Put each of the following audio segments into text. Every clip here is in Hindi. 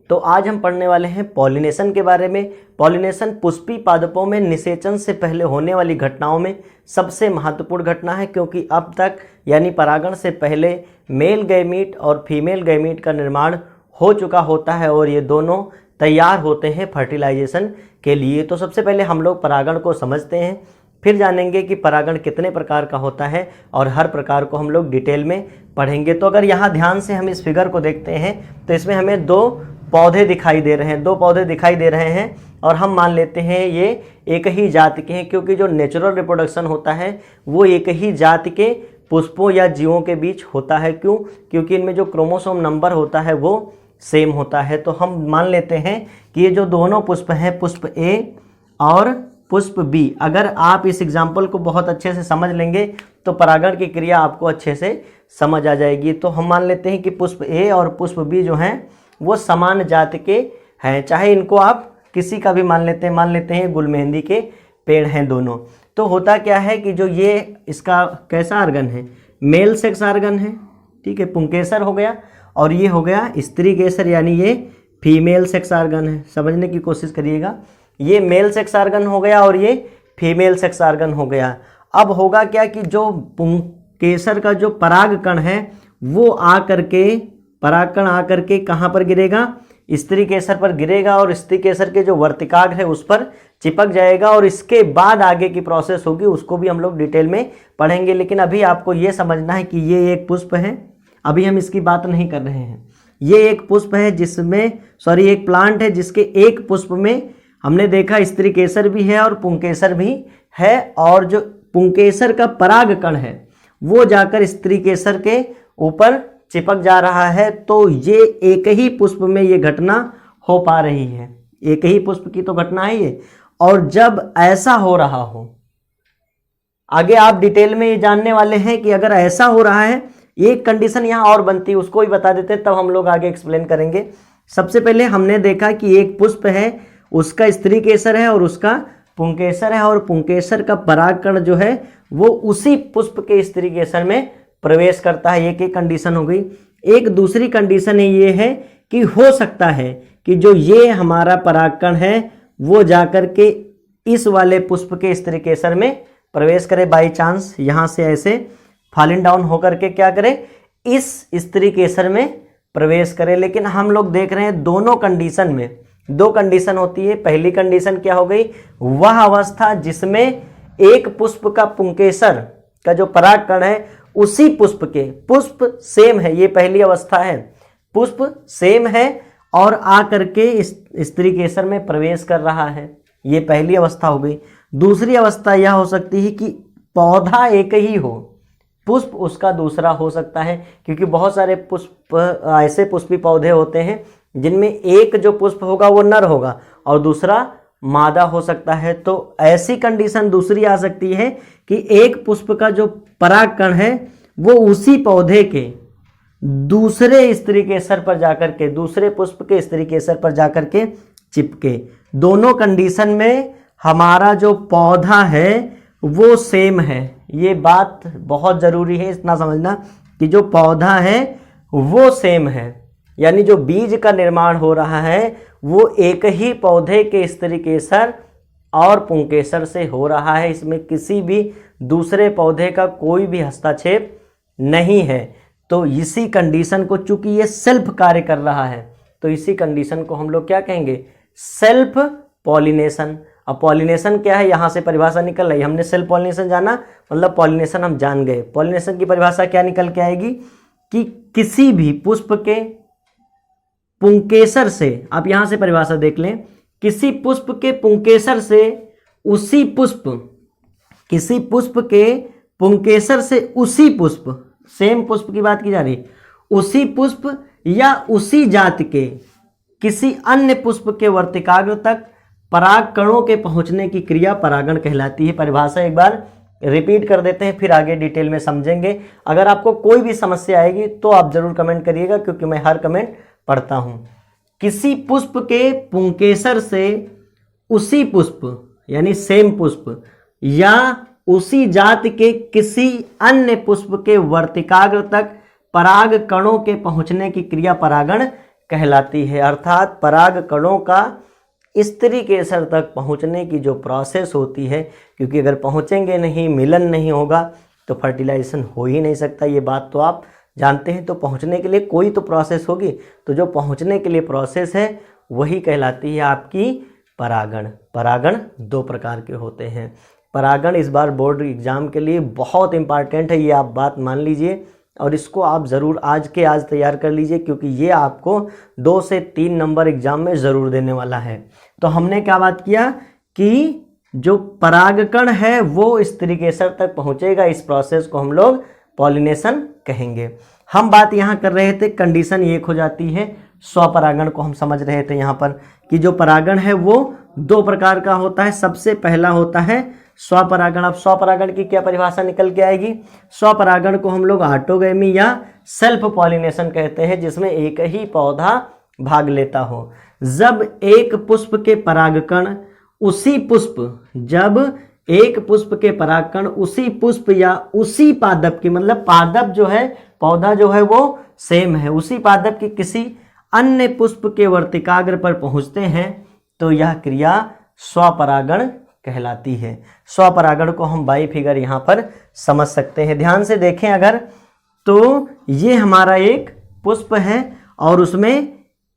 तो आज हम पढ़ने वाले हैं पॉलिनेशन के बारे में। पॉलिनेशन पुष्पीय पादपों में निषेचन से पहले होने वाली घटनाओं में सबसे महत्वपूर्ण घटना है, क्योंकि अब तक यानी परागण से पहले मेल गैमीट और फीमेल गैमीट का निर्माण हो चुका होता है और ये दोनों तैयार होते हैं फर्टिलाइजेशन के लिए। तो सबसे पहले हम लोग परागण को समझते हैं, फिर जानेंगे कि परागण कितने प्रकार का होता है और हर प्रकार को हम लोग डिटेल में पढ़ेंगे। तो अगर यहाँ ध्यान से हम इस फिगर को देखते हैं तो इसमें हमें दो पौधे दिखाई दे रहे हैं और हम मान लेते हैं ये एक ही जाति के हैं, क्योंकि जो नेचुरल रिप्रोडक्शन होता है वो एक ही जाति के पुष्पों या जीवों के बीच होता है। क्यों? क्योंकि इनमें जो क्रोमोसोम नंबर होता है वो सेम होता है। तो हम मान लेते हैं कि ये जो दोनों पुष्प हैं, पुष्प ए और पुष्प बी, अगर आप इस एग्जाम्पल को बहुत अच्छे से समझ लेंगे तो परागण की क्रिया आपको अच्छे से समझ आ जाएगी। तो हम मान लेते हैं कि पुष्प ए और पुष्प बी जो हैं वो समान जाति के हैं, चाहे इनको आप किसी का भी मान लेते हैं गुलमेहंदी के पेड़ हैं दोनों। तो होता क्या है कि जो ये इसका कैसा आर्गन है, मेल सेक्स आर्गन है, ठीक है, पुंकेसर हो गया, और ये हो गया स्त्री केसर यानी ये फीमेल सेक्स आर्गन है। समझने की कोशिश करिएगा, ये मेल सेक्स आर्गन हो गया और ये फीमेल सेक्स आर्गन हो गया। अब होगा क्या कि जो पुंकेसर का जो परागकण है वो परागकण आकर के कहाँ पर गिरेगा, स्त्री केसर पर गिरेगा और स्त्री केसर के जो वर्तिकाग्र है उस पर चिपक जाएगा, और इसके बाद आगे की प्रोसेस होगी उसको भी हम लोग डिटेल में पढ़ेंगे। लेकिन अभी आपको ये समझना है कि ये एक पुष्प है, अभी हम इसकी बात नहीं कर रहे हैं। ये एक पुष्प है एक प्लांट है जिसके एक पुष्प में हमने देखा स्त्री केसर भी है और पुंकेसर भी है, और जो पुंकेसर का परागकण है वो जाकर स्त्री केसर के ऊपर चिपक जा रहा है। तो ये एक ही पुष्प में ये घटना हो पा रही है, एक ही पुष्प की तो घटना है ये। और जब ऐसा हो रहा हो, आगे आप डिटेल में ये जानने वाले हैं कि अगर ऐसा हो रहा है, एक कंडीशन यहाँ और बनती है, उसको ही बता देते हैं, तब हम लोग आगे एक्सप्लेन करेंगे। सबसे पहले हमने देखा कि एक पुष्प है, उसका स्त्री केसर है और उसका पुंकेसर है, और पुंकेसर का परागकण जो है वो उसी पुष्प के स्त्री केसर में प्रवेश करता है। एक कंडीशन हो गई। एक दूसरी कंडीशन ये है कि हो सकता है कि जो ये हमारा परागकण है वो जाकर के इस वाले पुष्प के स्त्री केसर में प्रवेश करे, बाई चांस यहाँ से ऐसे फॉलिंग डाउन होकर के क्या करे, इस स्त्री केसर में प्रवेश करे। लेकिन हम लोग देख रहे हैं दोनों कंडीशन में दो कंडीशन होती है। पहली कंडीशन क्या हो गई, वह अवस्था जिसमें एक पुष्प का पुंकेसर का जो परागकण है उसी पुष्प सेम है, ये पहली अवस्था है, पुष्प सेम है और आकर के स्त्री केसर में प्रवेश कर रहा है, ये पहली अवस्था हो गई। दूसरी अवस्था यह हो सकती है कि पौधा एक ही हो, पुष्प उसका दूसरा हो सकता है, क्योंकि बहुत सारे पुष्प ऐसे पुष्पी पौधे होते हैं जिनमें एक जो पुष्प होगा वो नर होगा और दूसरा मादा हो सकता है। तो ऐसी कंडीशन दूसरी आ सकती है कि एक पुष्प का जो परागकण है वो उसी पौधे के दूसरे स्त्री केसर पर जाकर के, दूसरे पुष्प के स्त्री केसर पर जाकर के चिपके। दोनों कंडीशन में हमारा जो पौधा है वो सेम है। ये बात बहुत ज़रूरी है, इतना समझना कि जो पौधा है वो सेम है, यानी जो बीज का निर्माण हो रहा है वो एक ही पौधे के स्त्री केसर और पुंकेसर से हो रहा है। इसमें किसी भी दूसरे पौधे का कोई भी हस्तक्षेप नहीं है। तो इसी कंडीशन को, चूंकि ये सेल्फ कार्य कर रहा है, तो इसी कंडीशन को हम लोग क्या कहेंगे, सेल्फ पॉलिनेशन। अब पॉलिनेशन क्या है, यहाँ से परिभाषा निकल रही, हमने सेल्फ पॉलिनेशन जाना मतलब पॉलिनेशन हम जान गए। पॉलिनेशन की परिभाषा क्या निकल के आएगी कि किसी भी पुष्प के पुंकेसर से, आप यहाँ से परिभाषा देख लें, किसी पुष्प के पुंकेसर से उसी पुष्प, किसी पुष्प के पुंकेसर से उसी पुष्प, सेम पुष्प की बात की जा रही, उसी पुष्प या उसी जाति के किसी अन्य पुष्प के वर्तिकाग्र तक पराग कणों के पहुंचने की क्रिया परागण कहलाती है। परिभाषा एक बार रिपीट कर देते हैं, फिर आगे डिटेल में समझेंगे। अगर आपको कोई भी समस्या आएगी तो आप जरूर कमेंट करिएगा, क्योंकि मैं हर कमेंट पढ़ता हूं। किसी पुष्प के पुंकेसर से उसी पुष्प यानी सेम पुष्प या उसी जाति के किसी अन्य पुष्प के वर्तिकाग्र तक पराग कणों के पहुंचने की क्रिया परागण कहलाती है। अर्थात पराग कणों का स्त्री केसर तक पहुंचने की जो प्रोसेस होती है, क्योंकि अगर पहुंचेंगे नहीं, मिलन नहीं होगा तो फर्टिलाइजेशन हो ही नहीं सकता, ये बात तो आप जानते हैं। तो पहुंचने के लिए कोई तो प्रोसेस होगी, तो जो पहुंचने के लिए प्रोसेस है वही कहलाती है आपकी परागण। परागण दो प्रकार के होते हैं। परागण इस बार बोर्ड एग्जाम के लिए बहुत इंपॉर्टेंट है, ये आप बात मान लीजिए और इसको आप ज़रूर आज के आज तैयार कर लीजिए, क्योंकि ये आपको 2 से 3 नंबर एग्जाम में ज़रूर देने वाला है। तो हमने क्या बात किया कि जो परागकण है वो स्त्री केसर तक पहुंचेगा, इस प्रोसेस को हम लोग पॉलिनेशन कहेंगे। हम बात यहाँ कर रहे थे, कंडीशन एक हो जाती है, स्वपरागण को हम समझ रहे थे यहाँ पर कि जो परागण है वो 2 प्रकार का होता है। सबसे पहला होता है स्वपरागण। अब स्वपरागण की क्या परिभाषा निकल के आएगी? स्वपरागण को हम लोग ऑटोगैमी या सेल्फ पॉलिनेशन कहते हैं, जिसमें एक ही पौधा भाग लेता हो। जब एक पुष्प के परागकण उसी पुष्प, जब एक पुष्प के परागकण उसी पुष्प या उसी पादप की, मतलब पादप जो है, पौधा जो है वो सेम है, उसी पादप की किसी अन्य पुष्प के वर्तिकाग्र पर पहुंचते हैं तो यह क्रिया स्वपरागण कहलाती है। स्वपरागण को हम बाई फिगर यहाँ पर समझ सकते हैं। ध्यान से देखें अगर, तो ये हमारा एक पुष्प है और उसमें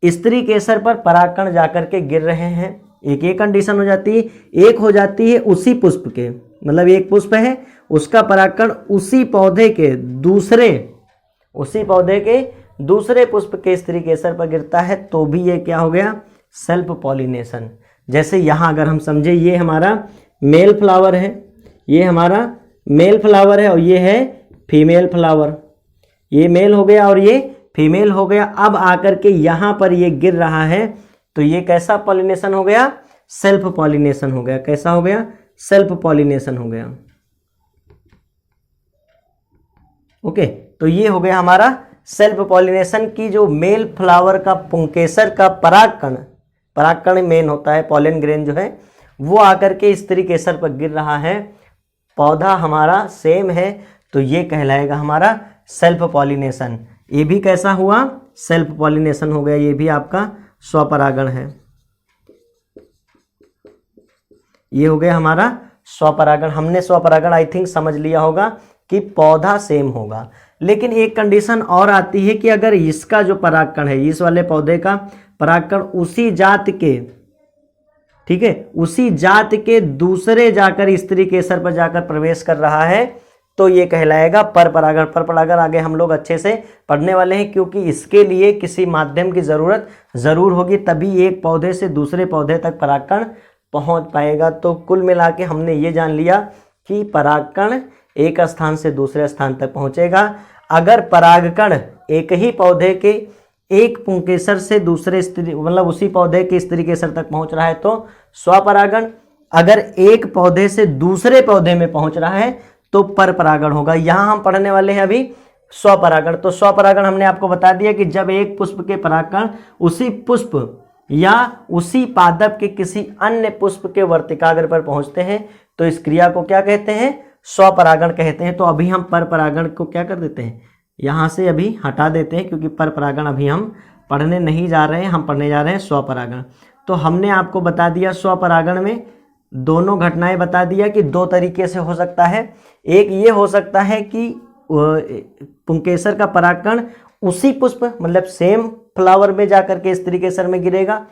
स्त्री केसर पर परागकण जाकर के गिर रहे हैं। एक कंडीशन हो जाती है, एक हो जाती है उसी पुष्प के, मतलब एक पुष्प है उसका परागकण उसी पौधे के दूसरे पुष्प के स्त्री केसर पर गिरता है, तो भी ये क्या हो गया? Self pollination. जैसे यहाँ अगर हम समझे, ये हमारा मेल फ्लावर है, ये हमारा मेल फ्लावर है और ये है फीमेल फ्लावर, ये मेल हो गया और ये फीमेल हो गया। अब आकर के यहाँ पर ये गिर रहा है, तो ये कैसा पॉलिनेशन हो गया? सेल्फ पॉलिनेशन हो गया। कैसा हो गया? सेल्फ पॉलिनेशन हो गया। ओके, तो ये हो गया हमारा सेल्फ पॉलिनेशन की जो मेल फ्लावर का पुंकेसर का परागकण मेन होता है, पॉलन ग्रेन जो है वो आकर के स्त्री केसर पर गिर रहा है, पौधा हमारा सेम है, तो ये कहलाएगा हमारा सेल्फ पॉलिनेशन। ये भी कैसा हुआ? सेल्फ पॉलिनेशन हो गया। ये भी आपका स्वपरागण है। ये हो गया हमारा स्वपरागण। हमने स्वपरागण आई थिंक समझ लिया होगा कि पौधा सेम होगा, लेकिन एक कंडीशन और आती है कि अगर इसका जो परागकण है, इस वाले पौधे का परागकण उसी जात के, ठीक है, उसी जात के दूसरे जाकर स्त्री केसर पर जाकर प्रवेश कर रहा है, तो ये कहलाएगा परपरागण। परपरागण आगे हम लोग अच्छे से पढ़ने वाले हैं, क्योंकि इसके लिए किसी माध्यम की ज़रूरत ज़रूर होगी, तभी एक पौधे से दूसरे पौधे तक परागकण पहुंच पाएगा। तो कुल मिला के हमने ये जान लिया कि परागकण एक स्थान से दूसरे स्थान तक पहुंचेगा। अगर परागकण एक ही पौधे के एक पुंकेसर से दूसरे स्त्री, मतलब उसी पौधे के स्त्री केसर तक पहुंच रहा है तो स्वपरागण, अगर एक पौधे से दूसरे पौधे में पहुंच रहा है तो परपरागण होगा। यहाँ हम पढ़ने वाले हैं अभी स्वपरागण। तो स्वपरागण हमने आपको बता दिया कि जब एक पुष्प के परागकण उसी पुष्प या उसी पादप के किसी अन्य पुष्प के वर्तिकाग्र पर पहुंचते हैं तो इस क्रिया को क्या कहते हैं? स्वपरागण कहते हैं। तो अभी हम परपरागण को क्या कर देते हैं, यहाँ से अभी हटा देते हैं, क्योंकि परपरागण अभी हम पढ़ने नहीं जा रहे हैं, हम पढ़ने जा रहे हैं स्वपरागण। तो हमने आपको बता दिया स्वपरागण में दोनों घटनाएं बता दिया कि 2 तरीके से हो सकता है। एक ये हो सकता है कि पुंकेसर का परागकण उसी पुष्प, मतलब सेम फ्लावर में जाकर के स्त्री केसर में गिरेगा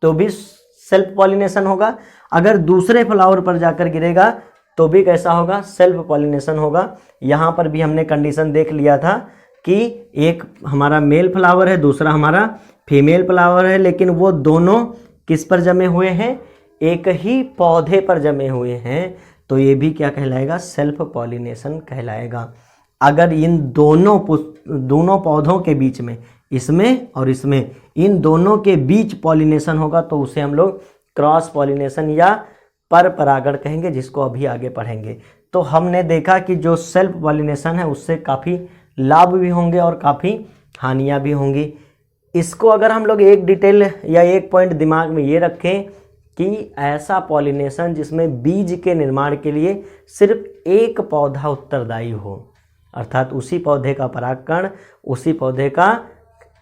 तो भी सेल्फ पॉलिनेशन होगा। अगर दूसरे फ्लावर पर जाकर गिरेगा तो भी कैसा होगा? सेल्फ पॉलिनेशन होगा। यहाँ पर भी हमने कंडीशन देख लिया था कि एक हमारा मेल फ्लावर है, दूसरा हमारा फीमेल फ्लावर है, लेकिन वो दोनों किस पर जमे हुए हैं? एक ही पौधे पर जमे हुए हैं, तो ये भी क्या कहलाएगा? सेल्फ पॉलिनेशन कहलाएगा। अगर इन दोनों पौधों के बीच में, इसमें और इसमें, इन दोनों के बीच पॉलिनेशन होगा तो उसे हम लोग क्रॉस पॉलिनेशन या परपरागण कहेंगे, जिसको अभी आगे पढ़ेंगे। तो हमने देखा कि जो सेल्फ पॉलिनेशन है उससे काफ़ी लाभ भी होंगे और काफ़ी हानियाँ भी होंगी। इसको अगर हम लोग एक डिटेल या एक पॉइंट दिमाग में ये रखें कि ऐसा पॉलिनेशन जिसमें बीज के निर्माण के लिए सिर्फ एक पौधा उत्तरदायी हो, अर्थात उसी पौधे का परागकण उसी पौधे का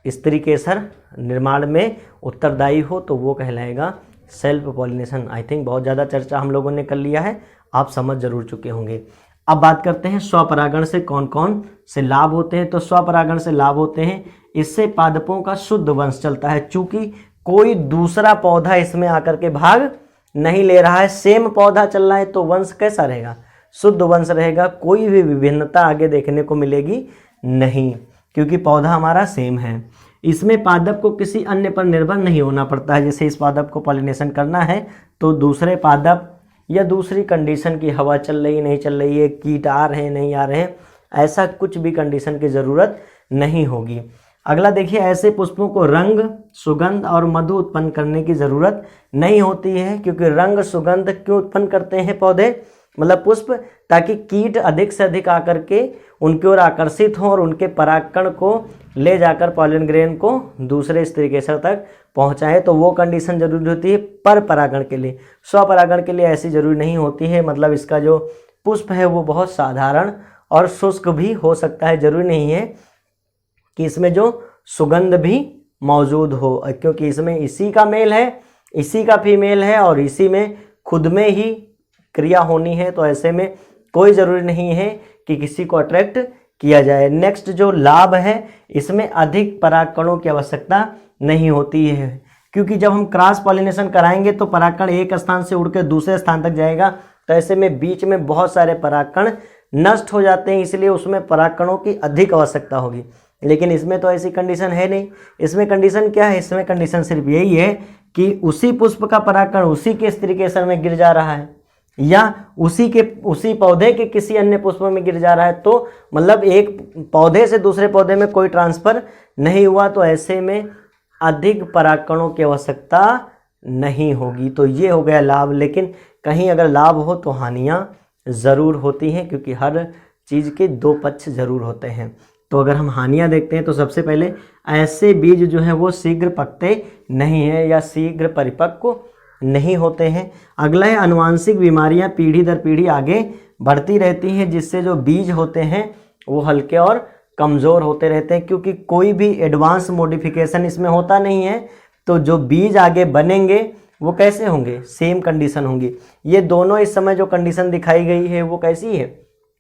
स्त्री केसर निर्माण में उत्तरदायी हो तो वो कहलाएगा सेल्फ पॉलिनेशन। आई थिंक बहुत ज़्यादा चर्चा हम लोगों ने कर लिया है, आप समझ जरूर चुके होंगे। अब बात करते हैं स्वपरागण से कौन कौन से लाभ होते हैं। तो स्वपरागण से लाभ होते हैं, इससे पादपों का शुद्ध वंश चलता है। चूंकि कोई दूसरा पौधा इसमें आकर के भाग नहीं ले रहा है, सेम पौधा चल रहा है, तो वंश कैसा रहेगा? शुद्ध वंश रहेगा। कोई भी विभिन्नता आगे देखने को मिलेगी नहीं, क्योंकि पौधा हमारा सेम है। इसमें पादप को किसी अन्य पर निर्भर नहीं होना पड़ता है। जैसे इस पादप को पॉलिनेशन करना है तो दूसरे पादप या दूसरी कंडीशन की, हवा चल रही नहीं चल रही है, कीट आ रहे हैं नहीं आ रहे हैं, ऐसा कुछ भी कंडीशन की ज़रूरत नहीं होगी। अगला देखिए, ऐसे पुष्पों को रंग, सुगंध और मधु उत्पन्न करने की ज़रूरत नहीं होती है। क्योंकि रंग सुगंध क्यों उत्पन्न करते हैं पौधे, मतलब पुष्प? ताकि कीट अधिक से अधिक आकर के उनकी ओर आकर्षित हों और उनके परागकण को ले जाकर पॉलन ग्रेन को दूसरे स्त्री केसर तक पहुंचाएं। तो वो कंडीशन जरूरी होती है पर परागण के लिए। स्वपरागण के लिए ऐसी जरूरी नहीं होती है। मतलब इसका जो पुष्प है वो बहुत साधारण और शुष्क भी हो सकता है। जरूरी नहीं है कि इसमें जो सुगंध भी मौजूद हो, क्योंकि इसमें इसी का मेल है, इसी का फीमेल है और इसी में खुद में ही क्रिया होनी है। तो ऐसे में कोई ज़रूरी नहीं है कि किसी को अट्रैक्ट किया जाए। नेक्स्ट जो लाभ है, इसमें अधिक परागकणों की आवश्यकता नहीं होती है। क्योंकि जब हम क्रॉस पॉलिनेशन कराएंगे तो परागकण एक स्थान से उड़ के दूसरे स्थान तक जाएगा, तो ऐसे में बीच में बहुत सारे परागकण नष्ट हो जाते हैं, इसलिए उसमें परागकणों की अधिक आवश्यकता होगी। लेकिन इसमें तो ऐसी कंडीशन है नहीं। इसमें कंडीशन क्या है? इसमें कंडीशन सिर्फ यही है कि उसी पुष्प का परागकण उसी के स्त्री केसर में गिर जा रहा है या उसी पौधे के किसी अन्य पुष्प में गिर जा रहा है। तो मतलब एक पौधे से दूसरे पौधे में कोई ट्रांसफर नहीं हुआ, तो ऐसे में अधिक परागकणों की आवश्यकता नहीं होगी। तो ये हो गया लाभ। लेकिन कहीं अगर लाभ हो तो हानियां ज़रूर होती हैं, क्योंकि हर चीज़ के दो पक्ष ज़रूर होते हैं। तो अगर हम हानियां देखते हैं तो सबसे पहले ऐसे बीज जो है वो शीघ्र पकते नहीं है या शीघ्र परिपक्व नहीं होते हैं। अगला है, आनुवांशिक बीमारियां पीढ़ी दर पीढ़ी आगे बढ़ती रहती हैं, जिससे जो बीज होते हैं वो हल्के और कमज़ोर होते रहते हैं। क्योंकि कोई भी एडवांस मॉडिफिकेशन इसमें होता नहीं है, तो जो बीज आगे बनेंगे वो कैसे होंगे? सेम कंडीशन होंगी। ये दोनों इस समय जो कंडीशन दिखाई गई है वो कैसी है?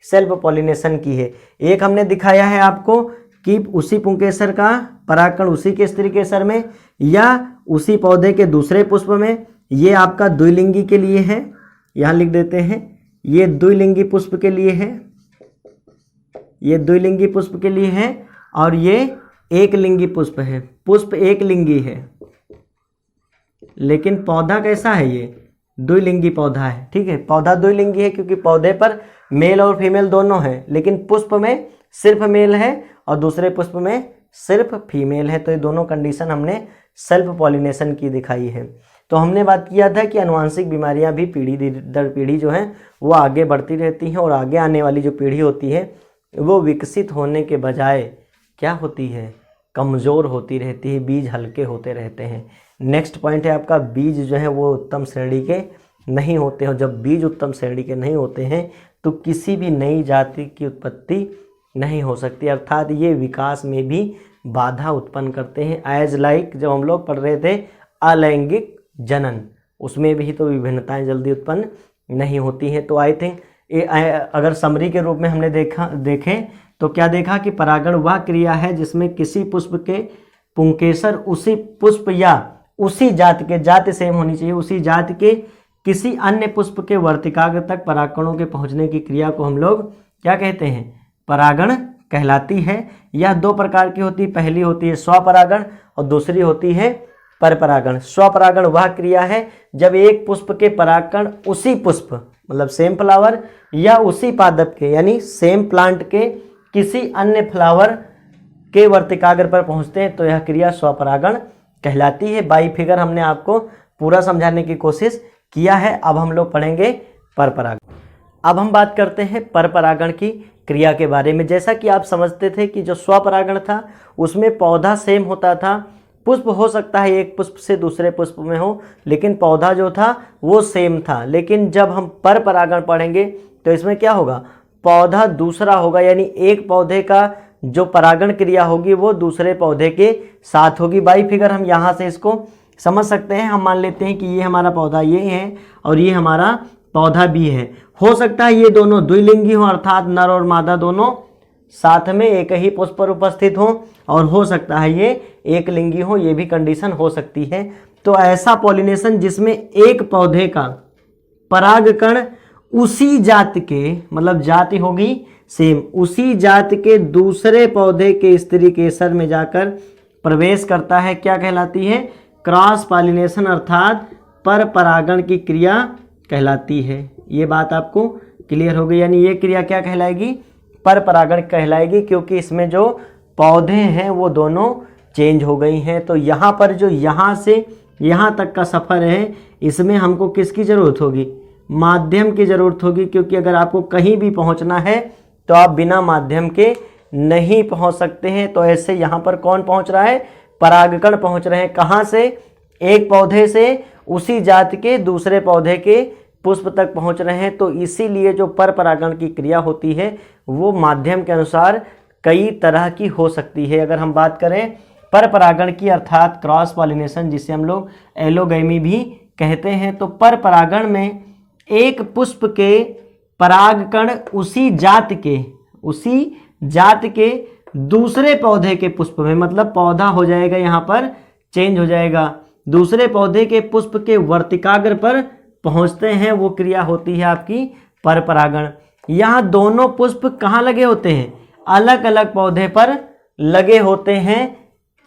सेल्फ पॉलिनेशन की है। एक हमने दिखाया है आपको कि उसी पुंकेसर का परागकण उसी के स्त्री केसर में या उसी पौधे के दूसरे पुष्प में। ये आपका द्विलिंगी के लिए है, यहाँ लिख देते हैं, ये द्विलिंगी पुष्प के लिए है, ये द्विलिंगी पुष्प के लिए है, और ये एक लिंगी पुष्प है। पुष्प एक लिंगी है लेकिन पौधा कैसा है? ये द्विलिंगी पौधा है। ठीक है, पौधा द्विलिंगी है क्योंकि पौधे पर मेल और फीमेल दोनों हैं, लेकिन पुष्प में सिर्फ मेल है और दूसरे पुष्प में सिर्फ फीमेल है। तो ये दोनों कंडीशन हमने सेल्फ पॉलिनेशन की दिखाई है। तो हमने बात किया था कि आनुवांशिक बीमारियां भी पीढ़ी दर पीढ़ी जो हैं वो आगे बढ़ती रहती हैं, और आगे आने वाली जो पीढ़ी होती है वो विकसित होने के बजाय क्या होती है? कमज़ोर होती रहती है, बीज हल्के होते रहते हैं। नेक्स्ट पॉइंट है आपका, बीज जो है वो उत्तम श्रेणी के नहीं होते हैं। जब बीज उत्तम श्रेणी के नहीं होते हैं तो किसी भी नई जाति की उत्पत्ति नहीं हो सकती, अर्थात ये विकास में भी बाधा उत्पन्न करते हैं। एज लाइक जब हम लोग पढ़ रहे थे अलैंगिक जनन, उसमें भी तो विभिन्नताएं जल्दी उत्पन्न नहीं होती हैं। तो आई थिंक अगर समरी के रूप में हमने देखें तो क्या देखा कि परागण वह क्रिया है जिसमें किसी पुष्प के पुंकेसर उसी पुष्प या उसी जाति के, जाति सेम होनी चाहिए, उसी जाति के किसी अन्य पुष्प के वर्तिकाग्र तक परागकणों के पहुंचने की क्रिया को हम लोग क्या कहते हैं? परागण कहलाती है। यह दो प्रकार की होती है, पहली होती है स्वपरागण और दूसरी होती है परपरागण। स्वपरागण वह क्रिया है जब एक पुष्प के परागकण उसी पुष्प मतलब सेम फ्लावर या उसी पादप के यानी सेम प्लांट के किसी अन्य फ्लावर के वर्तिकाग्र पर पहुंचते हैं, तो यह क्रिया स्वपरागण कहलाती है। बाई फिगर हमने आपको पूरा समझाने की कोशिश किया है। अब हम लोग पढ़ेंगे परपरागण। अब हम बात करते हैं परपरागण की क्रिया के बारे में। जैसा कि आप समझते थे कि जो स्वपरागण था उसमें पौधा सेम होता था, पुष्प हो सकता है एक पुष्प से दूसरे पुष्प में हो, लेकिन पौधा जो था वो सेम था। लेकिन जब हम परपरागण पढ़ेंगे तो इसमें क्या होगा? पौधा दूसरा होगा, यानी एक पौधे का जो परागण क्रिया होगी वो दूसरे पौधे के साथ होगी। बाई फिगर हम यहाँ से इसको समझ सकते हैं। हम मान लेते हैं कि ये हमारा पौधा ये है और ये हमारा पौधा भी है। हो सकता है ये दोनों द्विलिंगी हों, अर्थात नर और मादा दोनों साथ में एक ही पुष्प पर उपस्थित हों, और हो सकता है ये एक लिंगी हो, ये भी कंडीशन हो सकती है। तो ऐसा पॉलिनेशन जिसमें एक पौधे का परागकण उसी जाति के, मतलब जाति होगी सेम, उसी जाति के दूसरे पौधे के स्त्री केसर में जाकर प्रवेश करता है, क्या कहलाती है? क्रॉस पॉलिनेशन, अर्थात पर परागण की क्रिया कहलाती है। ये बात आपको क्लियर हो गई। यानी ये क्रिया क्या कहलाएगी? पर परागण कहलाएगी, क्योंकि इसमें जो पौधे हैं वो दोनों चेंज हो गई हैं। तो यहाँ पर जो यहाँ से यहाँ तक का सफ़र है, इसमें हमको किसकी ज़रूरत होगी? माध्यम की ज़रूरत होगी, क्योंकि अगर आपको कहीं भी पहुँचना है तो आप बिना माध्यम के नहीं पहुँच सकते हैं। तो ऐसे यहाँ पर कौन पहुँच रहा है? परागकण पहुँच रहे हैं। कहाँ से? एक पौधे से उसी जाति के दूसरे पौधे के पुष्प तक पहुँच रहे हैं। तो इसीलिए जो पर परागण की क्रिया होती है वो माध्यम के अनुसार कई तरह की हो सकती है। अगर हम बात करें पर परागण की, अर्थात क्रॉस पॉलिनेशन, जिसे हम लोग एलोगैमी भी कहते हैं, तो पर परागण में एक पुष्प के परागकण उसी जाति के दूसरे पौधे के पुष्प में, मतलब पौधा हो जाएगा यहाँ पर चेंज हो जाएगा, दूसरे पौधे के पुष्प के वर्तिकाग्र पर पहुँचते हैं, वो क्रिया होती है आपकी पर परागण। यहाँ दोनों पुष्प कहाँ लगे होते हैं? अलग अलग पौधे पर लगे होते हैं,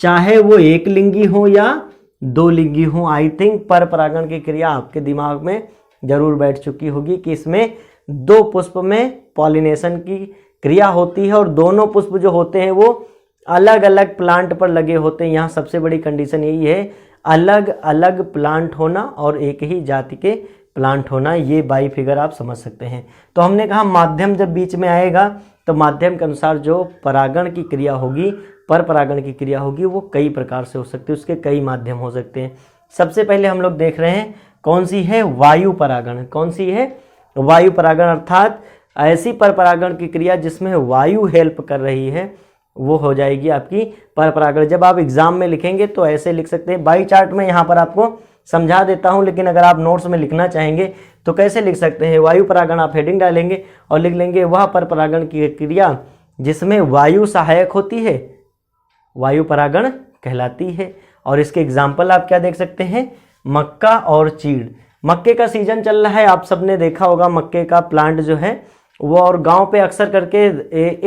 चाहे वो एक लिंगी हो या दो लिंगी हो। आई थिंक पर परागण की क्रिया आपके दिमाग में जरूर बैठ चुकी होगी कि इसमें दो पुष्प में पॉलिनेशन की क्रिया होती है, और दोनों पुष्प जो होते हैं वो अलग अलग प्लांट पर लगे होते हैं। यहाँ सबसे बड़ी कंडीशन यही है, अलग अलग प्लांट होना और एक ही जाति के प्लांट होना। ये बाई फिगर आप समझ सकते हैं। तो हमने कहा माध्यम जब बीच में आएगा तो माध्यम के अनुसार जो परागण की क्रिया होगी, पर परागण की क्रिया होगी, वो कई प्रकार से हो सकती है, उसके कई माध्यम हो सकते हैं। सबसे पहले हम लोग देख रहे हैं कौन सी है? वायु परागण। कौन सी है? वायु परागण, अर्थात ऐसी पर परागण की क्रिया जिसमें वायु हेल्प कर रही है, वो हो जाएगी आपकी पर परागण। जब आप एग्जाम में लिखेंगे तो ऐसे लिख सकते हैं। बाई चार्ट में यहाँ पर आपको समझा देता हूँ, लेकिन अगर आप नोट्स में लिखना चाहेंगे तो कैसे लिख सकते हैं? वायु परागण आप हेडिंग डालेंगे और लिख लेंगे वह पर परागण की क्रिया जिसमें वायु सहायक होती है, वायु परागण कहलाती है। और इसके एग्जाम्पल आप क्या देख सकते हैं? मक्का और चीड़। मक्के का सीजन चल रहा है, आप सबने देखा होगा मक्के का प्लांट जो है वो, और गांव पे अक्सर करके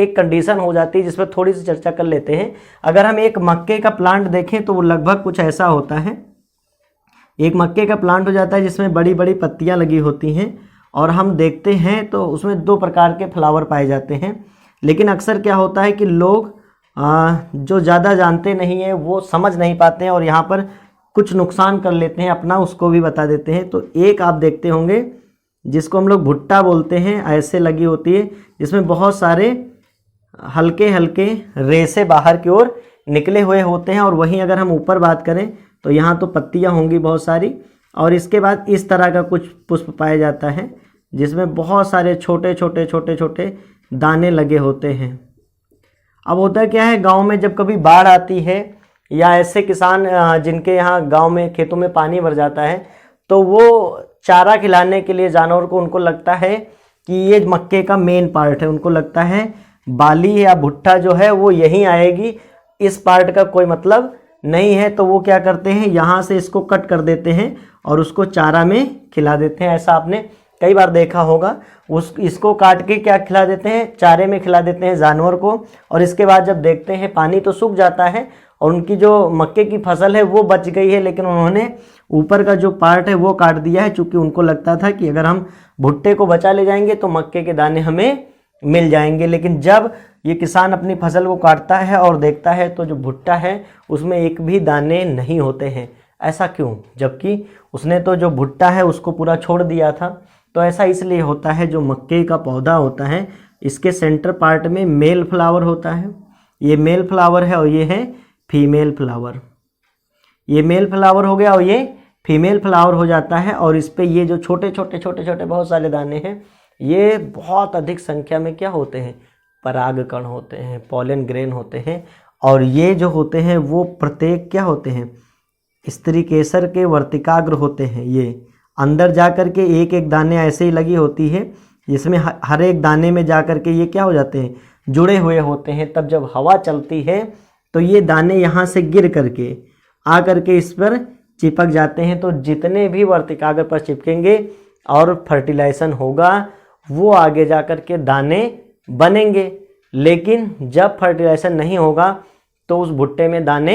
एक कंडीशन हो जाती है जिस पर थोड़ी सी चर्चा कर लेते हैं। अगर हम एक मक्के का प्लांट देखें तो वो लगभग कुछ ऐसा होता है। एक मक्के का प्लांट हो जाता है जिसमें बड़ी बड़ी पत्तियां लगी होती हैं, और हम देखते हैं तो उसमें दो प्रकार के फ्लावर पाए जाते हैं। लेकिन अक्सर क्या होता है कि लोग जो ज़्यादा जानते नहीं हैं वो समझ नहीं पाते हैं और यहाँ पर कुछ नुकसान कर लेते हैं अपना, उसको भी बता देते हैं। तो एक आप देखते होंगे जिसको हम लोग भुट्टा बोलते हैं, ऐसे लगी होती है जिसमें बहुत सारे हल्के हल्के रेसे बाहर की ओर निकले हुए होते हैं। और वहीं अगर हम ऊपर बात करें तो यहाँ तो पत्तियाँ होंगी बहुत सारी, और इसके बाद इस तरह का कुछ पुष्प पाया जाता है जिसमें बहुत सारे छोटे छोटे छोटे छोटे दाने लगे होते हैं। अब होता क्या है, गांव में जब कभी बाढ़ आती है या ऐसे किसान जिनके यहाँ गांव में खेतों में पानी भर जाता है, तो वो चारा खिलाने के लिए जानवर को, उनको लगता है कि ये मक्के का मेन पार्ट है, उनको लगता है बाली या भुट्टा जो है वो यहीं आएगी, इस पार्ट का कोई मतलब नहीं है। तो वो क्या करते हैं, यहाँ से इसको कट कर देते हैं और उसको चारा में खिला देते हैं। ऐसा आपने कई बार देखा होगा। इसको काट के क्या खिला देते हैं? चारे में खिला देते हैं जानवर को। और इसके बाद जब देखते हैं पानी तो सूख जाता है और उनकी जो मक्के की फसल है वो बच गई है, लेकिन उन्होंने ऊपर का जो पार्ट है वो काट दिया है, चूँकि उनको लगता था कि अगर हम भुट्टे को बचा ले जाएंगे तो मक्के के दाने हमें मिल जाएंगे। लेकिन जब ये किसान अपनी फसल को काटता है और देखता है तो जो भुट्टा है उसमें एक भी दाने नहीं होते हैं। ऐसा क्यों? जबकि उसने तो जो भुट्टा है उसको पूरा छोड़ दिया था। तो ऐसा इसलिए होता है, जो मक्के का पौधा होता है इसके सेंटर पार्ट में मेल फ्लावर होता है, ये मेल फ्लावर है, और ये है फीमेल फ्लावर। ये मेल फ्लावर हो गया और ये फीमेल फ्लावर हो जाता है। और इस पे ये जो छोटे छोटे छोटे छोटे बहुत सारे दाने हैं, ये बहुत अधिक संख्या में क्या होते हैं? परागकण होते हैं, पॉलन ग्रेन होते हैं। और ये जो होते हैं वो प्रत्येक क्या होते हैं, स्त्रीकेसर के वर्तिकाग्र होते हैं। ये अंदर जा कर के एक एक दाने ऐसे ही लगी होती है, जिसमें हर एक दाने में जा कर के ये क्या हो जाते हैं, जुड़े हुए होते हैं। तब जब हवा चलती है तो ये दाने यहाँ से गिर करके आ करके इस पर चिपक जाते हैं। तो जितने भी वर्तिकाग्र पर चिपकेंगे और फर्टिलाइजेशन होगा वो आगे जा कर के दाने बनेंगे। लेकिन जब फर्टिलाइजेशन नहीं होगा तो उस भुट्टे में दाने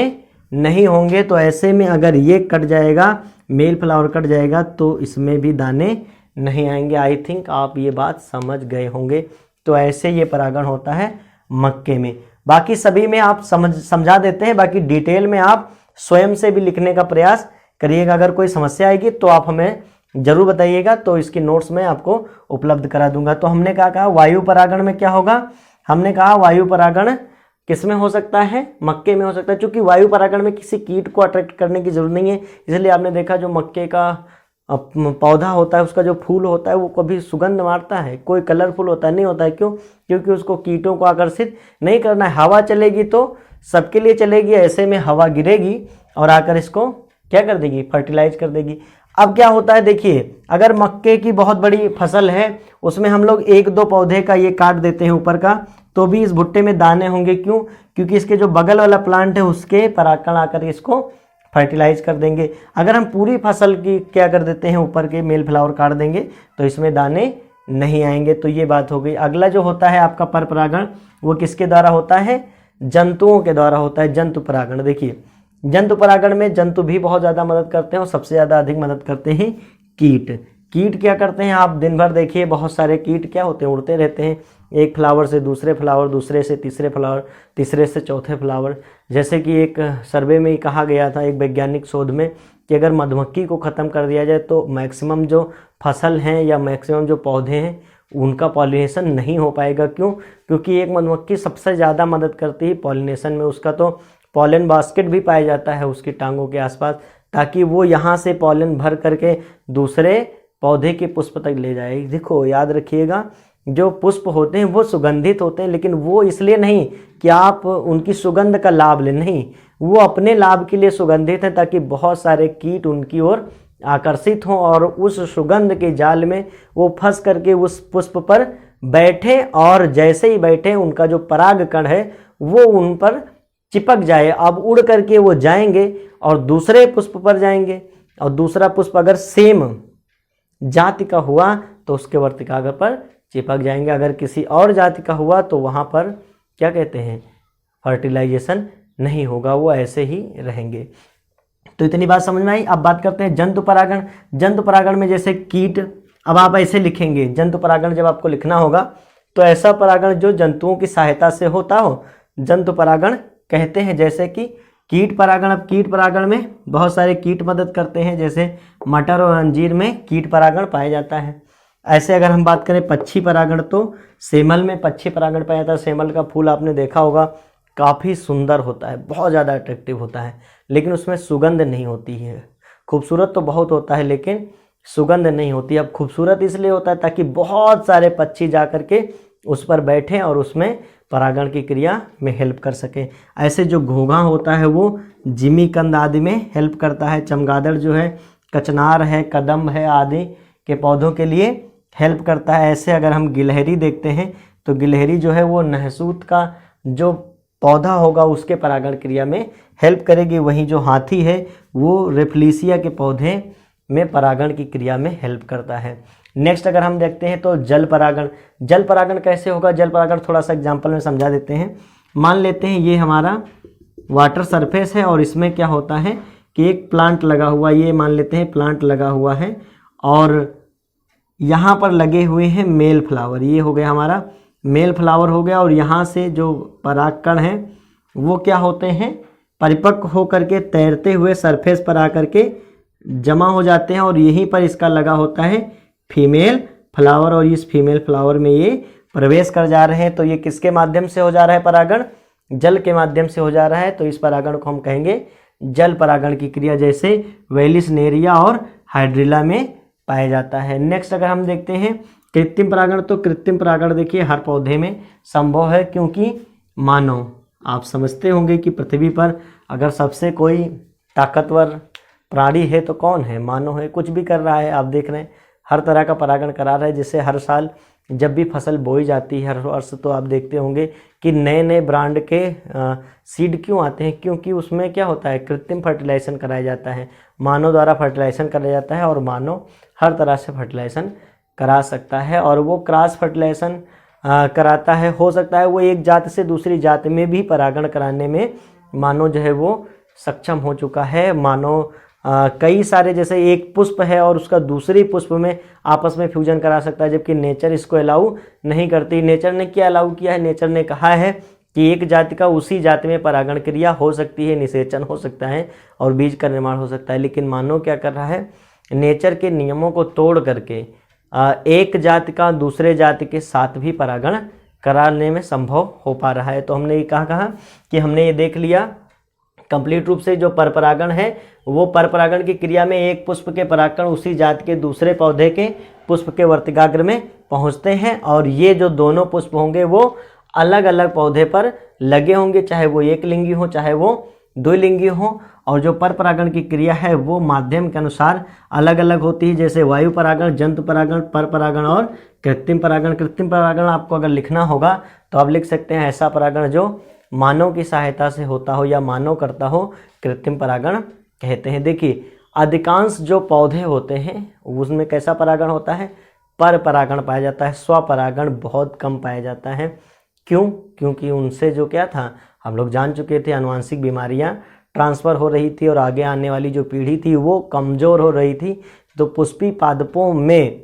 नहीं होंगे। तो ऐसे में अगर ये कट जाएगा, मेल फ्लावर कट जाएगा, तो इसमें भी दाने नहीं आएंगे। आई थिंक आप ये बात समझ गए होंगे। तो ऐसे ये परागण होता है मक्के में। बाकी सभी में आप समझा देते हैं, बाकी डिटेल में आप स्वयं से भी लिखने का प्रयास करिएगा। अगर कोई समस्या आएगी तो आप हमें जरूर बताइएगा, तो इसकी नोट्स मैं आपको उपलब्ध करा दूंगा। तो हमने कहा वायु परागण में क्या होगा, हमने कहा वायु परागण किस में हो सकता है, मक्के में हो सकता है। क्योंकि वायु परागण में किसी कीट को अट्रैक्ट करने की जरूरत नहीं है, इसलिए आपने देखा जो मक्के का पौधा होता है, उसका जो फूल होता है वो कभी सुगंध मारता है, कोई कलरफुल होता है, नहीं होता है। क्यों? क्योंकि उसको कीटों को आकर्षित नहीं करना है। हवा चलेगी तो सबके लिए चलेगी, ऐसे में हवा गिरेगी और आकर इसको क्या कर देगी, फर्टिलाइज कर देगी। अब क्या होता है देखिए, अगर मक्के की बहुत बड़ी फसल है, उसमें हम लोग एक दो पौधे का ये काट देते हैं ऊपर का, तो भी इस भुट्टे में दाने होंगे। क्यों? क्योंकि इसके जो बगल वाला प्लांट है उसके परागकण आकर इसको फर्टिलाइज कर देंगे। अगर हम पूरी फसल की क्या कर देते हैं, ऊपर के मेल फ्लावर काट देंगे, तो इसमें दाने नहीं आएंगे। तो ये बात हो गई। अगला जो होता है आपका पर परागण, वो किसके द्वारा होता है, जंतुओं के द्वारा होता है, जंतु परागण। देखिए जंतु परागण में जंतु भी बहुत ज़्यादा मदद करते हैं और सबसे ज़्यादा अधिक मदद करते हैं कीट। कीट क्या करते हैं, आप दिन भर देखिए बहुत सारे कीट क्या होते हैं, उड़ते रहते हैं, एक फ्लावर से दूसरे फ्लावर, दूसरे से तीसरे फ्लावर, तीसरे से चौथे फ्लावर। जैसे कि एक सर्वे में ही कहा गया था, एक वैज्ञानिक शोध में, कि अगर मधुमक्खी को ख़त्म कर दिया जाए तो मैक्सिमम जो फसल हैं या मैक्सिमम जो पौधे हैं उनका पॉलिनेशन नहीं हो पाएगा। क्यों? क्योंकि एक मधुमक्खी सबसे ज़्यादा मदद करती है पॉलिनेशन में। उसका तो पॉलन बास्केट भी पाया जाता है उसकी टांगों के आसपास, ताकि वो यहाँ से पॉलन भर करके दूसरे पौधे के पुष्प तक ले जाए। देखो याद रखिएगा, जो पुष्प होते हैं वो सुगंधित होते हैं, लेकिन वो इसलिए नहीं कि आप उनकी सुगंध का लाभ लें, नहीं, वो अपने लाभ के लिए सुगंधित हैं ताकि बहुत सारे कीट उनकी ओर आकर्षित हों और उस सुगंध के जाल में वो फंस करके उस पुष्प पर बैठे, और जैसे ही बैठे उनका जो परागकण है वो उन पर चिपक जाए। अब उड़ करके वो जाएंगे और दूसरे पुष्प पर जाएंगे, और दूसरा पुष्प अगर सेम जाति का हुआ तो उसके वर्तिकाग्र पर चिपक जाएंगे। अगर किसी और जाति का हुआ तो वहाँ पर क्या कहते हैं, फर्टिलाइजेशन नहीं होगा, वो ऐसे ही रहेंगे। तो इतनी बात समझ में आई। अब बात करते हैं जंतु परागण। जंतु परागण में जैसे कीट, अब आप ऐसे लिखेंगे, जंतु परागण जब आपको लिखना होगा तो ऐसा परागण जो जंतुओं की सहायता से होता हो, जंतु परागण कहते हैं। जैसे कि कीट परागण, अब कीट परागण में बहुत सारे कीट मदद करते हैं, जैसे मटर और अंजीर में कीट परागण पाया जाता है। ऐसे अगर हम बात करें पक्षी परागण, तो सेमल में पक्षी परागण पाया जाता है। सेमल का फूल आपने देखा होगा, काफ़ी सुंदर होता है, बहुत ज़्यादा अट्रैक्टिव होता है, लेकिन उसमें सुगंध नहीं होती है। खूबसूरत तो बहुत होता है लेकिन सुगंध नहीं होती। अब खूबसूरत इसलिए होता है ताकि बहुत सारे पक्षी जा कर के उस पर बैठें और उसमें परागण की क्रिया में हेल्प कर सके। ऐसे जो घोंघा होता है वो जिमीकंद आदि में हेल्प करता है। चमगादड़ जो है, कचनार है, कदम है आदि के पौधों के लिए हेल्प करता है। ऐसे अगर हम गिलहरी देखते हैं तो गिलहरी जो है वो नहसूत का जो पौधा होगा उसके परागण क्रिया में हेल्प करेगी। वहीं जो हाथी है वो रेफ्लिसिया के पौधे में परागण की क्रिया में हेल्प करता है। नेक्स्ट अगर हम देखते हैं तो जल परागण। जल परागण कैसे होगा, जल परागण थोड़ा सा एग्जांपल में समझा देते हैं। मान लेते हैं ये हमारा वाटर सरफेस है और इसमें क्या होता है कि एक प्लांट लगा हुआ, ये मान लेते हैं प्लांट लगा हुआ है और यहाँ पर लगे हुए हैं मेल फ्लावर। ये हो गया हमारा मेल फ्लावर हो गया, और यहाँ से जो परागकण हैं वो क्या होते हैं, परिपक्व होकर के तैरते हुए सरफेस पर आकर के जमा हो जाते हैं, और यहीं पर इसका लगा होता है फीमेल फ्लावर, और इस फीमेल फ्लावर में ये प्रवेश कर जा रहे हैं। तो ये किसके माध्यम से हो जा रहा है परागण, जल के माध्यम से हो जा रहा है। तो इस परागण को हम कहेंगे जल परागण की क्रिया, जैसे वेलिसनेरिया और हाइड्रिला में पाया जाता है। नेक्स्ट अगर हम देखते हैं कृत्रिम परागण, तो कृत्रिम परागण देखिए हर पौधे में संभव है, क्योंकि मानव, आप समझते होंगे कि पृथ्वी पर अगर सबसे कोई ताकतवर प्राणी है तो कौन है? मानव है। कुछ भी कर रहा है, आप देख रहे हैं हर तरह का परागण करा रहा है। जिससे हर साल जब भी फसल बोई जाती है हर वर्ष, तो आप देखते होंगे कि नए नए ब्रांड के सीड क्यों आते हैं? क्योंकि उसमें क्या होता है, कृत्रिम फर्टिलाइजेशन कराया जाता है, मानव द्वारा फर्टिलाइजेशन कराया जाता है। और मानव हर तरह से फर्टिलाइजेशन करा सकता है, और वो क्रॉस फर्टिलाइजेशन कराता है। हो सकता है वो एक जात से दूसरी जात में भी परागण कराने में मानव जो है वो सक्षम हो चुका है। मानव कई सारे, जैसे एक पुष्प है और उसका दूसरी पुष्प में आपस में फ्यूजन करा सकता है, जबकि नेचर इसको अलाउ नहीं करती। नेचर ने क्या अलाउ किया है? नेचर ने कहा है कि एक जाति का उसी जाति में परागण क्रिया हो सकती है, निषेचन हो सकता है और बीज का निर्माण हो सकता है। लेकिन मानव क्या कर रहा है? नेचर के नियमों को तोड़ करके एक जाति का दूसरे जाति के साथ भी परागण कराने में संभव हो पा रहा है। तो हमने ये कहा कि हमने ये देख लिया कंप्लीट रूप से जो परपरागण है, वो परपरागण की क्रिया में एक पुष्प के परागकण उसी जात के दूसरे पौधे के पुष्प के वर्तिकाग्र में पहुंचते हैं, और ये जो दोनों पुष्प होंगे वो अलग अलग पौधे पर लगे होंगे, चाहे वो एक लिंगी हो चाहे वो द्विलिंगी हो। और जो परपरागण की क्रिया है वो माध्यम के अनुसार अलग अलग होती है, जैसे वायु परागण, जंतु परागण, परपरागण और कृत्रिम परागण। कृत्रिम परागण आपको अगर लिखना होगा तो आप लिख सकते हैं ऐसा परागण जो मानव की सहायता से होता हो या मानव करता हो, कृत्रिम परागण कहते हैं। देखिए अधिकांश जो पौधे होते हैं उसमें कैसा परागण होता है? पर परागण पाया जाता है, स्वपरागण बहुत कम पाया जाता है। क्यों? क्योंकि उनसे जो क्या था, हम लोग जान चुके थे, आनुवंशिक बीमारियां ट्रांसफ़र हो रही थी और आगे आने वाली जो पीढ़ी थी वो कमज़ोर हो रही थी। तो पुष्पी पादपों में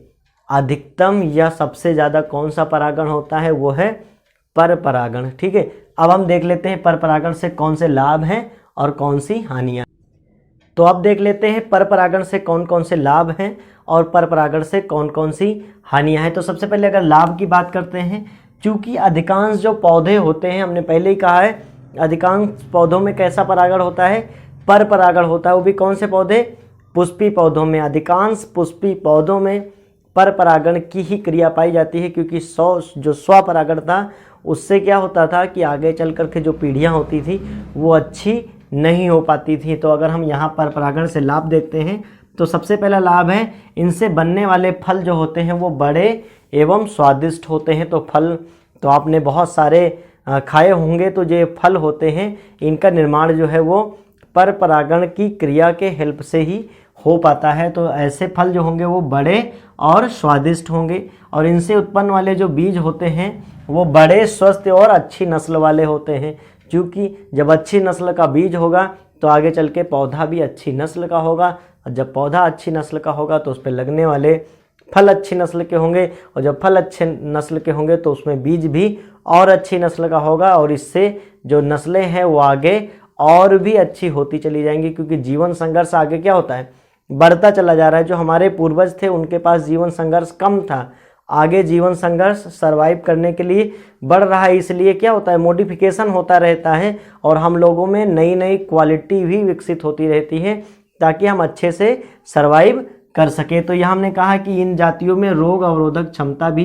अधिकतम या सबसे ज़्यादा कौन सा परागण होता है? वो है पर परागण। ठीक है, अब हम देख लेते हैं पर परागण से कौन से लाभ हैं और कौन सी हानियाँ। तो अब देख लेते हैं पर परागण से कौन कौन से लाभ हैं और पर परागण से कौन कौन सी हानियाँ हैं। तो सबसे पहले अगर लाभ की बात करते हैं, चूँकि अधिकांश जो पौधे होते हैं, हमने पहले ही कहा है अधिकांश पौधों में कैसा परागण होता है? पर परागण होता है। वो भी कौन से पौधे? पुष्पी पौधों में। अधिकांश पुष्पी पौधों में पर परागण की ही क्रिया पाई जाती है, क्योंकि जो स्वपरागण था उससे क्या होता था कि आगे चल कर के जो पीढ़ियाँ होती थी वो अच्छी नहीं हो पाती थी। तो अगर हम यहाँ पर परागण से लाभ देखते हैं तो सबसे पहला लाभ है इनसे बनने वाले फल जो होते हैं वो बड़े एवं स्वादिष्ट होते हैं। तो फल तो आपने बहुत सारे खाए होंगे, तो जो फल होते हैं इनका निर्माण जो है वो पर परागण की क्रिया के हेल्प से ही हो पाता है। तो ऐसे फल जो होंगे वो बड़े और स्वादिष्ट होंगे, और इनसे उत्पन्न वाले जो बीज होते हैं वो बड़े स्वस्थ और अच्छी नस्ल वाले होते हैं। क्योंकि जब अच्छी नस्ल का बीज होगा तो आगे चल के पौधा भी अच्छी नस्ल का होगा, और जब पौधा अच्छी नस्ल का होगा तो उस पर लगने वाले फल अच्छी नस्ल के होंगे, और जब फल अच्छे नस्ल के होंगे तो उसमें बीज भी और अच्छी नस्ल का होगा, और इससे जो नस्लें हैं वो आगे और भी अच्छी होती चली जाएंगी। क्योंकि जीवन संघर्ष आगे क्या होता है? बढ़ता चला जा रहा है। जो हमारे पूर्वज थे उनके पास जीवन संघर्ष कम था, आगे जीवन संघर्ष सरवाइव करने के लिए बढ़ रहा है। इसलिए क्या होता है? मॉडिफिकेशन होता रहता है, और हम लोगों में नई नई क्वालिटी भी विकसित होती रहती है ताकि हम अच्छे से सरवाइव कर सके। तो यह हमने कहा कि इन जातियों में रोग अवरोधक क्षमता भी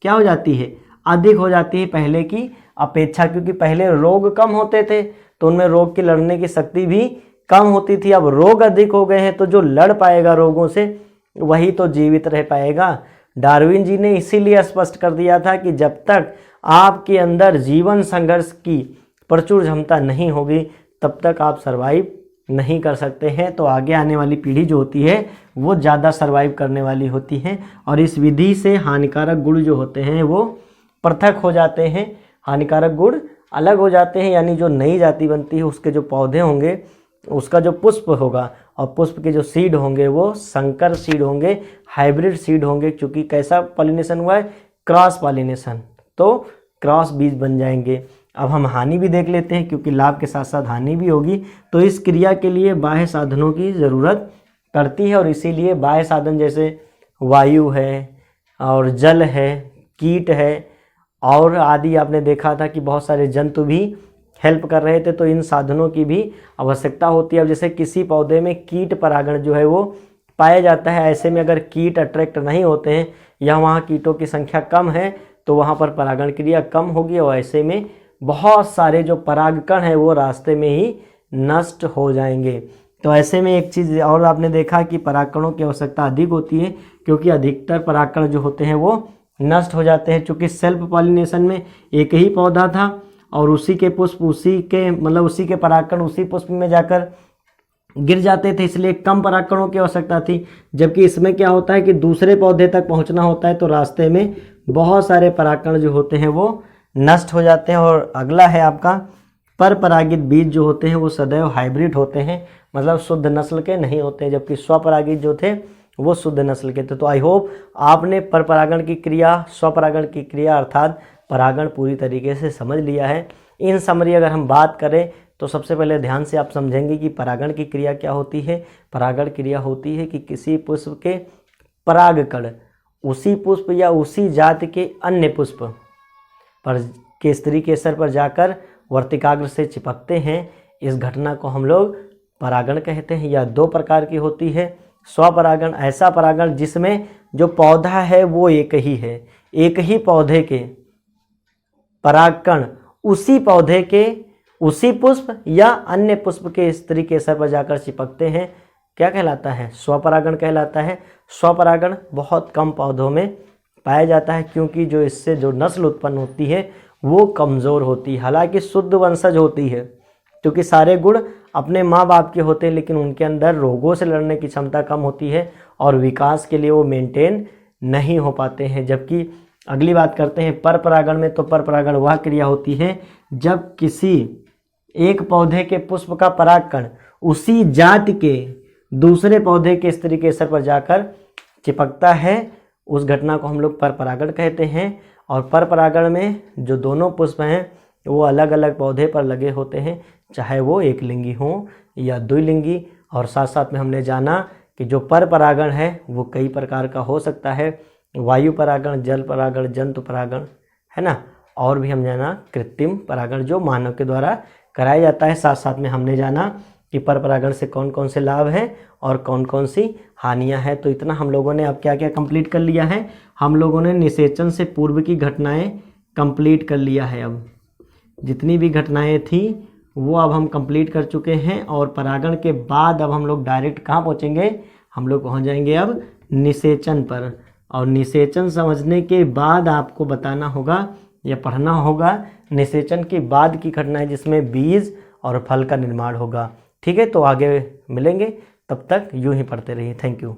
क्या हो जाती है? अधिक हो जाती है पहले की अपेक्षा, क्योंकि पहले रोग कम होते थे तो उनमें रोग की लड़ने की शक्ति भी कम होती थी। अब रोग अधिक हो गए हैं तो जो लड़ पाएगा रोगों से वही तो जीवित रह पाएगा। डार्विन जी ने इसीलिए स्पष्ट कर दिया था कि जब तक आपके अंदर जीवन संघर्ष की प्रचुर क्षमता नहीं होगी तब तक आप सरवाइव नहीं कर सकते हैं। तो आगे आने वाली पीढ़ी जो होती है वो ज़्यादा सरवाइव करने वाली होती है, और इस विधि से हानिकारक गुण जो होते हैं वो पृथक हो जाते हैं, हानिकारक गुण अलग हो जाते हैं। यानी जो नई जाति बनती है उसके जो पौधे होंगे, उसका जो पुष्प होगा और पुष्प के जो सीड होंगे वो संकर सीड होंगे, हाइब्रिड सीड होंगे। क्योंकि कैसा पॉलिनेशन हुआ है? क्रॉस पॉलिनेशन, तो क्रॉस बीज बन जाएंगे। अब हम हानि भी देख लेते हैं, क्योंकि लाभ के साथ साथ हानि भी होगी। तो इस क्रिया के लिए बाह्य साधनों की ज़रूरत पड़ती है, और इसीलिए बाह्य साधन जैसे वायु है और जल है, कीट है और आदि, आपने देखा था कि बहुत सारे जंतु भी हेल्प कर रहे थे। तो इन साधनों की भी आवश्यकता होती है। अब जैसे किसी पौधे में कीट परागण जो है वो पाया जाता है। ऐसे में अगर कीट अट्रैक्ट नहीं होते हैं या वहाँ कीटों की संख्या कम है तो वहाँ पर परागण क्रिया कम होगी और ऐसे में बहुत सारे जो परागकण हैं वो रास्ते में ही नष्ट हो जाएंगे। तो ऐसे में एक चीज़ और आपने देखा कि परागकणों की आवश्यकता अधिक होती है क्योंकि अधिकतर परागकण जो होते हैं वो नष्ट हो जाते हैं। चूँकि सेल्फ पॉलिनेशन में एक ही पौधा था और उसी के पुष्प उसी के परागकण उसी पुष्प में जाकर गिर जाते थे, इसलिए कम परागकणों की आवश्यकता थी। जबकि इसमें क्या होता है कि दूसरे पौधे तक पहुंचना होता है तो रास्ते में बहुत सारे परागकण जो होते हैं वो नष्ट हो जाते हैं। और अगला है आपका पर परागित बीज जो होते हैं वो सदैव हाइब्रिड होते हैं, मतलब शुद्ध नस्ल के नहीं होते हैं, जबकि स्वपरागित जो थे वो शुद्ध नस्ल के थे। तो आई होप आपने पर परागण की क्रिया, स्वपरागण की क्रिया अर्थात परागण पूरी तरीके से समझ लिया है। इन समरी अगर हम बात करें तो सबसे पहले ध्यान से आप समझेंगे कि परागण की क्रिया क्या होती है। परागण क्रिया होती है कि किसी पुष्प के परागकण उसी पुष्प या उसी जाति के अन्य पुष्प पर के स्त्री केसर पर जाकर वर्तिकाग्र से चिपकते हैं। इस घटना को हम लोग परागण कहते हैं। यह दो प्रकार की होती है। स्वपरागण ऐसा परागण जिसमें जो पौधा है वो एक ही है, एक ही पौधे के परागकण उसी पौधे के उसी पुष्प या अन्य पुष्प के स्त्री केसर पर जाकर चिपकते हैं, क्या कहलाता है? स्वपरागण कहलाता है। स्वपरागण बहुत कम पौधों में पाया जाता है क्योंकि जो इससे जो नस्ल उत्पन्न होती है वो कमज़ोर होती है। हालांकि शुद्ध वंशज होती है क्योंकि सारे गुण अपने माँ बाप के होते हैं, लेकिन उनके अंदर रोगों से लड़ने की क्षमता कम होती है और विकास के लिए वो मेंटेन नहीं हो पाते हैं। जबकि अगली बात करते हैं पर परागण में। तो पर परागण वह क्रिया होती है जब किसी एक पौधे के पुष्प का परागकण उसी जाति के दूसरे पौधे के स्त्री केसर पर जाकर चिपकता है। उस घटना को हम लोग पर परागण कहते हैं। और पर परागण में जो दोनों पुष्प हैं वो अलग अलग पौधे पर लगे होते हैं, चाहे वो एक लिंगी हो या द्विलिंगी। और साथ साथ में हमने जाना कि जो पर परागण है वो कई प्रकार का हो सकता है, वायु परागण, जल परागण, जंतु परागण, है ना। और भी हम जाना कृत्रिम परागण जो मानव के द्वारा कराया जाता है। साथ साथ में हमने जाना कि पर परागण से कौन कौन से लाभ हैं और कौन कौन सी हानियां हैं। तो इतना हम लोगों ने अब क्या क्या कंप्लीट कर लिया है। हम लोगों ने निषेचन से पूर्व की घटनाएं कंप्लीट कर लिया है। अब जितनी भी घटनाएं थी वो अब हम कंप्लीट कर चुके हैं। और परागण के बाद अब हम लोग डायरेक्ट कहाँ पहुँचेंगे? हम लोग पहुँच जाएंगे अब निषेचन पर। और निषेचन समझने के बाद आपको बताना होगा या पढ़ना होगा निषेचन के बाद की घटनाएं जिसमें बीज और फल का निर्माण होगा। ठीक है, तो आगे मिलेंगे, तब तक यूं ही पढ़ते रहिए। Thank you.